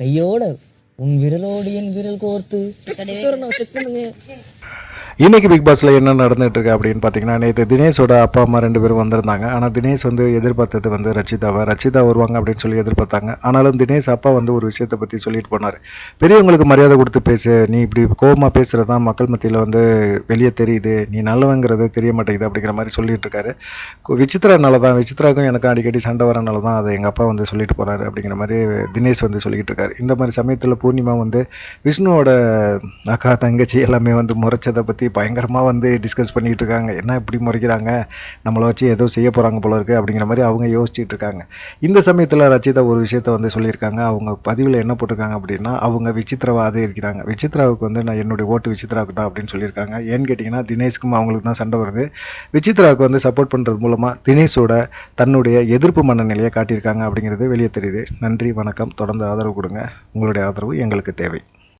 கையோட உன் விரலோடு என் விரல் கோர்த்து இன்னைக்கு பிக் பாஸ்ல என்ன நடந்துட்டு இருக்கு அப்படின்னு பார்த்தீங்கன்னா, நேற்று தினேஷோட அப்பா அம்மா 2 பேரும் வந்திருந்தாங்க. ஆனால் தினேஷ் வந்து எதிர்பார்த்தது வந்து ரச்சிதா வருவாங்க அப்படின்னு சொல்லி எதிர்பார்த்தாங்க. ஆனாலும் தினேஷ் அப்பா வந்து ஒரு விஷயத்தை பற்றி சொல்லிட்டு போனார். பெரியவங்களுக்கு மரியாதை கொடுத்து பேசு, நீ இப்படி கோபமாக பேசுறது தான் மக்கள் மத்தியில் வந்து வெளியே தெரியுது, நீ நல்லவங்கிறது தெரிய மாட்டேங்குது அப்படிங்கிற மாதிரி சொல்லிட்டு இருக்காரு. விசித்ரானால தான், விசித்ராவுக்கும் எனக்கும் அடிக்கடி சண்டை வரனால தான் அதை எங்கள் அப்பா வந்து சொல்லிட்டு போறாரு அப்படிங்கிற மாதிரி தினேஷ் வந்து சொல்லிக்கிட்டு இருக்காரு. இந்த மாதிரி சமயத்தில் பூர்ணிமா வந்து விஷ்ணுவோட அக்கா தங்கச்சி எல்லாமே வந்து முறைச்சதை பற்றி பயங்கரமாக வந்து டிஸ்கஸ் பண்ணிகிட்டு இருக்காங்க. என்ன இப்படி முறைக்கிறாங்க, நம்மளை வச்சு ஏதோ செய்ய போகிறாங்க போல இருக்குது அப்படிங்கிற மாதிரி அவங்க யோசிச்சுட்டு இருக்காங்க. இந்த சமயத்தில் ரச்சிதா ஒரு விஷயத்த வந்து சொல்லியிருக்காங்க. அவங்க பதிவில் என்ன போட்டிருக்காங்க அப்படின்னா, அவங்க விசித்ராவை ஆதரிக்கிறாங்க. விசித்ராவுக்கு வந்து நான் என்னுடைய ஓட்டு விசித்ராவுக்கு தான் அப்படின்னு சொல்லியிருக்காங்க. ஏன்னு கேட்டிங்கன்னா, தினேஷ்க்கும் அவங்களுக்கு தான் சண்டை வருது. விசித்ராவுக்கு வந்து சப்போர்ட் பண்ணுறது மூலமாக தினேஷோட தன்னுடைய எதிர்ப்பு மனநிலையை காட்டியிருக்காங்க அப்படிங்கிறது வெளியே தெரியுது. நன்றி, வணக்கம். தொடர்ந்து ஆதரவு கொடுங்க. உங்களுடைய ஆதரவு எங்களுக்கு தேவை.